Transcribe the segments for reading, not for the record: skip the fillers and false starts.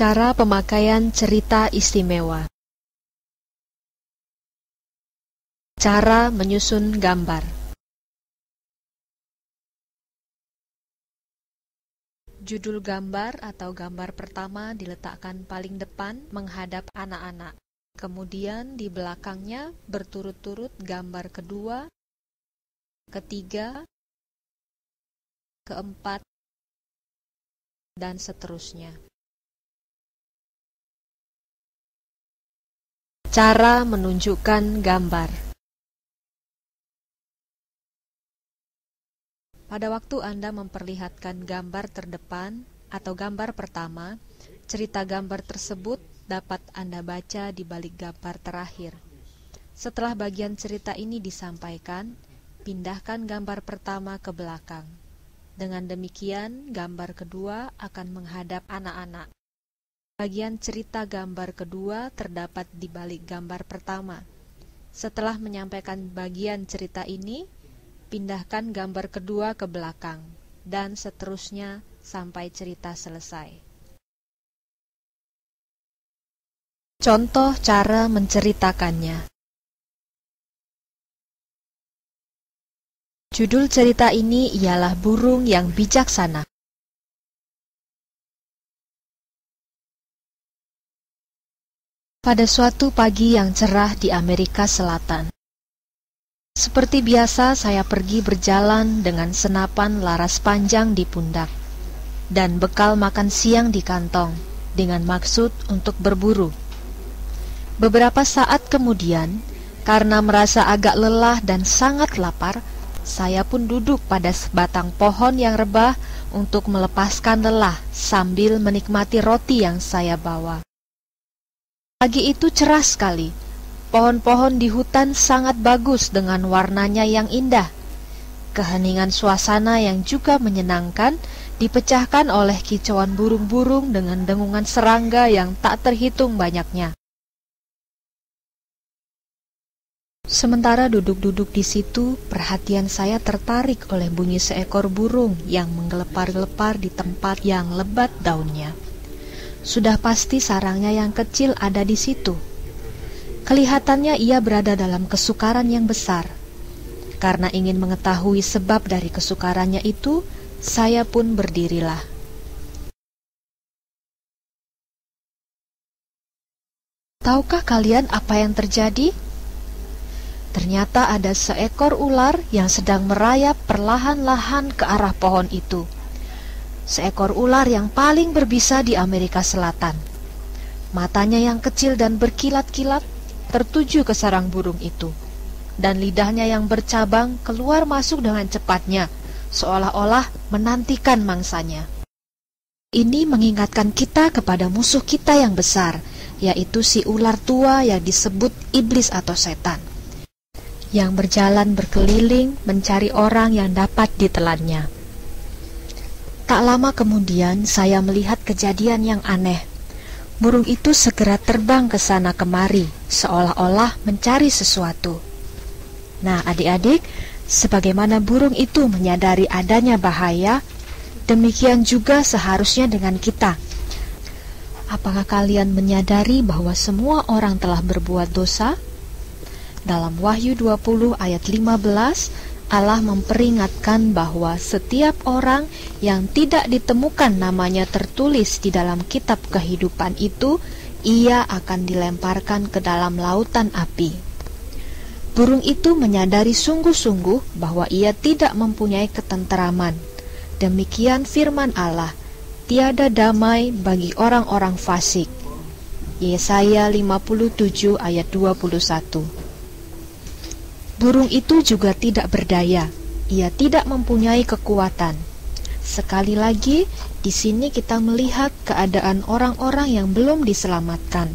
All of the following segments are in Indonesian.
Cara pemakaian cerita istimewa. Cara menyusun gambar. Judul gambar atau gambar pertama diletakkan paling depan menghadap anak-anak. Kemudian di belakangnya berturut-turut gambar kedua, ketiga, keempat, dan seterusnya. Cara menunjukkan gambar. Pada waktu Anda memperlihatkan gambar terdepan atau gambar pertama, cerita gambar tersebut dapat Anda baca di balik gambar terakhir. Setelah bagian cerita ini disampaikan, pindahkan gambar pertama ke belakang. Dengan demikian, gambar kedua akan menghadap anak-anak. Bagian cerita gambar kedua terdapat di balik gambar pertama. Setelah menyampaikan bagian cerita ini, pindahkan gambar kedua ke belakang, dan seterusnya sampai cerita selesai. Contoh cara menceritakannya. Judul cerita ini ialah Burung yang Bijaksana. Pada suatu pagi yang cerah di Amerika Selatan, seperti biasa saya pergi berjalan dengan senapan laras panjang di pundak dan bekal makan siang di kantong dengan maksud untuk berburu. Beberapa saat kemudian, karena merasa agak lelah dan sangat lapar, saya pun duduk pada sebatang pohon yang rebah untuk melepaskan lelah sambil menikmati roti yang saya bawa. Pagi itu cerah sekali. Pohon-pohon di hutan sangat bagus dengan warnanya yang indah. Keheningan suasana yang juga menyenangkan dipecahkan oleh kicauan burung-burung dengan dengungan serangga yang tak terhitung banyaknya. Sementara duduk-duduk di situ, perhatian saya tertarik oleh bunyi seekor burung yang menggelepar-gelepar di tempat yang lebat daunnya. Sudah pasti sarangnya yang kecil ada di situ. Kelihatannya ia berada dalam kesukaran yang besar. Karena ingin mengetahui sebab dari kesukarannya itu, saya pun berdirilah. Tahukah kalian apa yang terjadi? Ternyata ada seekor ular yang sedang merayap perlahan-lahan ke arah pohon itu. Seekor ular yang paling berbisa di Amerika Selatan. Matanya yang kecil dan berkilat-kilat tertuju ke sarang burung itu, dan lidahnya yang bercabang keluar masuk dengan cepatnya, seolah-olah menantikan mangsanya. Ini mengingatkan kita kepada musuh kita yang besar, yaitu si ular tua yang disebut iblis atau setan, yang berjalan berkeliling mencari orang yang dapat ditelannya. Tak lama kemudian saya melihat kejadian yang aneh. Burung itu segera terbang ke sana kemari, seolah-olah mencari sesuatu. Nah, adik-adik, sebagaimana burung itu menyadari adanya bahaya, demikian juga seharusnya dengan kita. Apakah kalian menyadari bahwa semua orang telah berbuat dosa? Dalam Wahyu 20 ayat 15, Allah memperingatkan bahwa setiap orang yang tidak ditemukan namanya tertulis di dalam kitab kehidupan itu, ia akan dilemparkan ke dalam lautan api. Burung itu menyadari sungguh-sungguh bahwa ia tidak mempunyai ketenteraman. Demikian firman Allah, tiada damai bagi orang-orang fasik. Yesaya 57 ayat 21. Burung itu juga tidak berdaya. Ia tidak mempunyai kekuatan. Sekali lagi, di sini kita melihat keadaan orang-orang yang belum diselamatkan.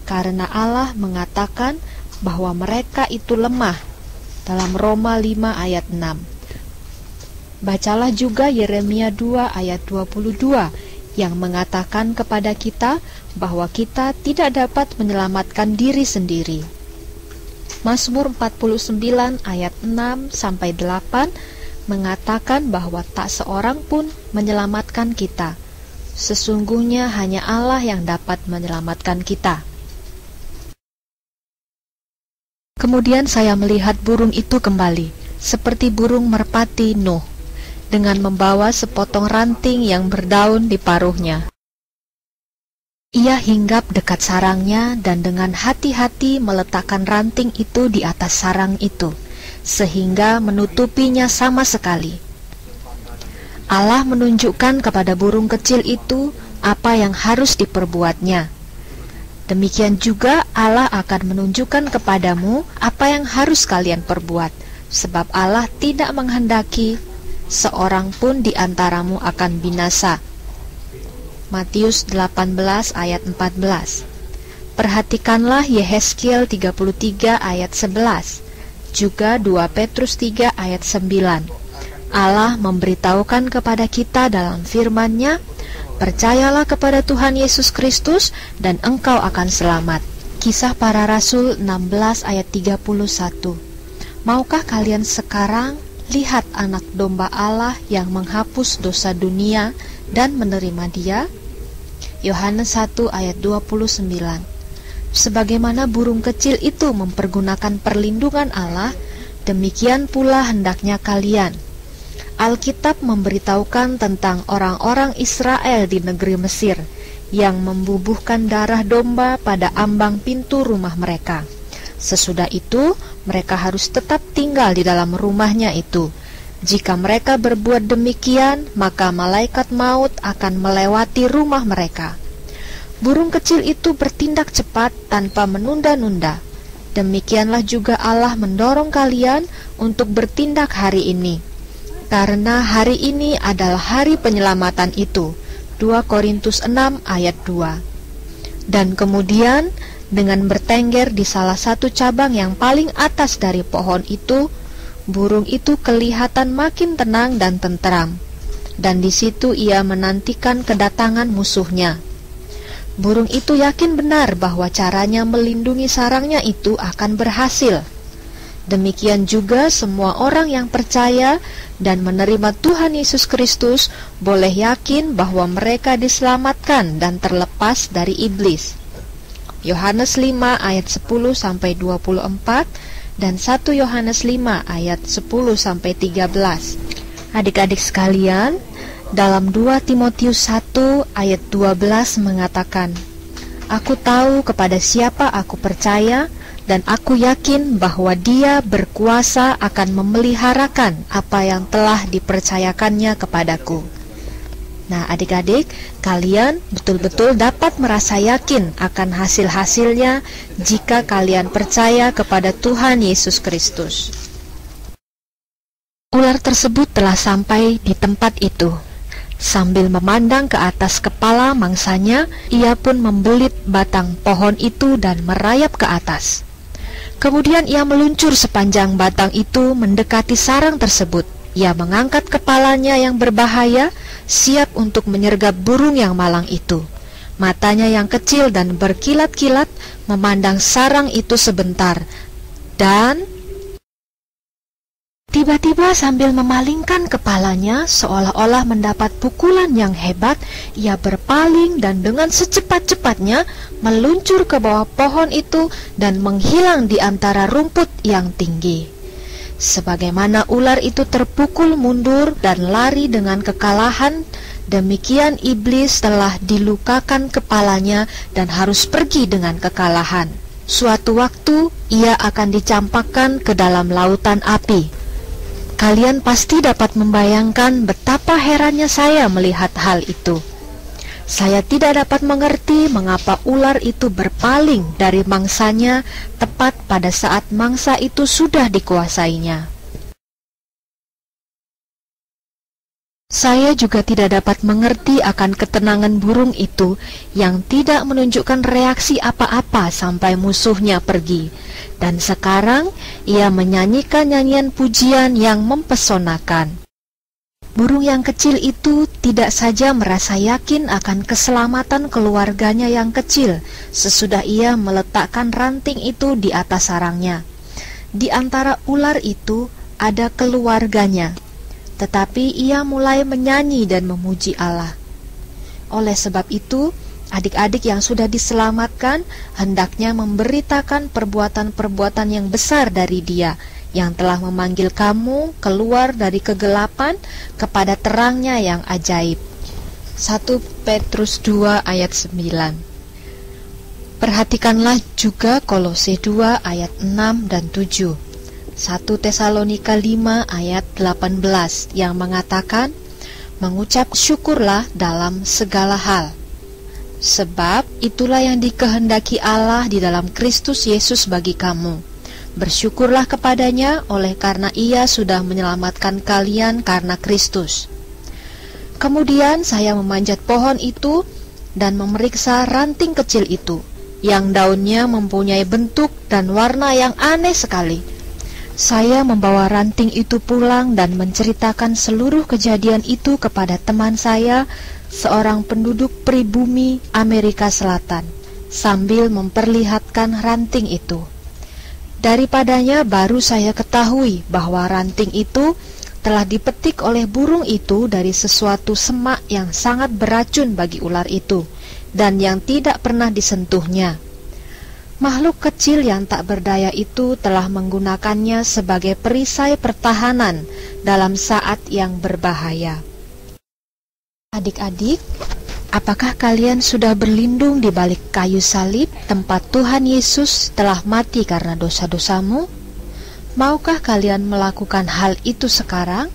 Karena Allah mengatakan bahwa mereka itu lemah. Dalam Roma 5 ayat 6. Bacalah juga Yeremia 2 ayat 22 yang mengatakan kepada kita bahwa kita tidak dapat menyelamatkan diri sendiri. Mazmur 49 ayat 6-8 mengatakan bahwa tak seorang pun menyelamatkan kita. Sesungguhnya hanya Allah yang dapat menyelamatkan kita. Kemudian saya melihat burung itu kembali, seperti burung merpati Nuh, dengan membawa sepotong ranting yang berdaun di paruhnya. Ia hinggap dekat sarangnya dan dengan hati-hati meletakkan ranting itu di atas sarang itu, sehingga menutupinya sama sekali. Allah menunjukkan kepada burung kecil itu apa yang harus diperbuatnya. Demikian juga Allah akan menunjukkan kepadamu apa yang harus kalian perbuat, sebab Allah tidak menghendaki seorang pun di antaramu akan binasa. Matius 18 ayat 14. Perhatikanlah Yehezkiel 33 ayat 11, juga 2 Petrus 3 ayat 9. Allah memberitahukan kepada kita dalam firman-Nya, percayalah kepada Tuhan Yesus Kristus dan engkau akan selamat. Kisah Para Rasul 16 ayat 31. Maukah kalian sekarang lihat anak domba Allah yang menghapus dosa dunia dan menerima Dia? Yohanes 1 ayat 29. Sebagaimana burung kecil itu mempergunakan perlindungan Allah, demikian pula hendaknya kalian. Alkitab memberitahukan tentang orang-orang Israel di negeri Mesir yang membubuhkan darah domba pada ambang pintu rumah mereka. Sesudah itu, mereka harus tetap tinggal di dalam rumahnya itu. Jika mereka berbuat demikian, maka malaikat maut akan melewati rumah mereka. Burung kecil itu bertindak cepat tanpa menunda-nunda. Demikianlah juga Allah mendorong kalian untuk bertindak hari ini. Karena hari ini adalah hari penyelamatan itu. 2 Korintus 6 ayat 2. Dan kemudian dengan bertengger di salah satu cabang yang paling atas dari pohon itu, burung itu kelihatan makin tenang dan tenteram. Dan di situ ia menantikan kedatangan musuhnya. Burung itu yakin benar bahwa caranya melindungi sarangnya itu akan berhasil. Demikian juga semua orang yang percaya dan menerima Tuhan Yesus Kristus boleh yakin bahwa mereka diselamatkan dan terlepas dari iblis. Yohanes 5 ayat 10-24 dan 1 Yohanes 5 ayat 10-13. Adik-adik sekalian, dalam 2 Timotius 1 ayat 12 mengatakan, Aku tahu kepada siapa aku percaya, dan aku yakin bahwa Dia berkuasa akan memeliharakan apa yang telah dipercayakannya kepadaku. Nah, adik-adik, kalian betul-betul dapat merasa yakin akan hasil-hasilnya jika kalian percaya kepada Tuhan Yesus Kristus. Ular tersebut telah sampai di tempat itu. Sambil memandang ke atas kepala mangsanya, ia pun membelit batang pohon itu dan merayap ke atas. Kemudian ia meluncur sepanjang batang itu mendekati sarang tersebut. Ia mengangkat kepalanya yang berbahaya, siap untuk menyergap burung yang malang itu. Matanya yang kecil dan berkilat-kilat memandang sarang itu sebentar, dan tiba-tiba sambil memalingkan kepalanya seolah-olah mendapat pukulan yang hebat, ia berpaling dan dengan secepat-cepatnya meluncur ke bawah pohon itu dan menghilang di antara rumput yang tinggi. Sebagaimana ular itu terpukul mundur dan lari dengan kekalahan, demikian iblis telah dilukakan kepalanya dan harus pergi dengan kekalahan. Suatu waktu ia akan dicampakkan ke dalam lautan api. Kalian pasti dapat membayangkan betapa herannya saya melihat hal itu. Saya tidak dapat mengerti mengapa ular itu berpaling dari mangsanya tepat pada saat mangsa itu sudah dikuasainya. Saya juga tidak dapat mengerti akan ketenangan burung itu yang tidak menunjukkan reaksi apa-apa sampai musuhnya pergi. Dan sekarang ia menyanyikan nyanyian pujian yang mempesonakan. Burung yang kecil itu tidak saja merasa yakin akan keselamatan keluarganya yang kecil sesudah ia meletakkan ranting itu di atas sarangnya. Di antara ular itu ada keluarganya, tetapi ia mulai menyanyi dan memuji Allah. Oleh sebab itu, adik-adik yang sudah diselamatkan hendaknya memberitakan perbuatan-perbuatan yang besar dari Dia yang telah memanggil kamu keluar dari kegelapan kepada terangnya yang ajaib. 1 Petrus 2 ayat 9. Perhatikanlah juga Kolose 2 ayat 6 dan 7, 1 Tesalonika 5 ayat 18 yang mengatakan, mengucap syukurlah dalam segala hal. Sebab itulah yang dikehendaki Allah di dalam Kristus Yesus bagi kamu. Bersyukurlah kepadanya oleh karena Ia sudah menyelamatkan kalian karena Kristus. Kemudian saya memanjat pohon itu dan memeriksa ranting kecil itu, yang daunnya mempunyai bentuk dan warna yang aneh sekali. Saya membawa ranting itu pulang dan menceritakan seluruh kejadian itu kepada teman saya, seorang penduduk pribumi Amerika Selatan, sambil memperlihatkan ranting itu. Daripadanya baru saya ketahui bahwa ranting itu telah dipetik oleh burung itu dari sesuatu semak yang sangat beracun bagi ular itu, dan yang tidak pernah disentuhnya. Makhluk kecil yang tak berdaya itu telah menggunakannya sebagai perisai pertahanan dalam saat yang berbahaya. Adik-adik, apakah kalian sudah berlindung di balik kayu salib tempat Tuhan Yesus telah mati karena dosa-dosamu? Maukah kalian melakukan hal itu sekarang?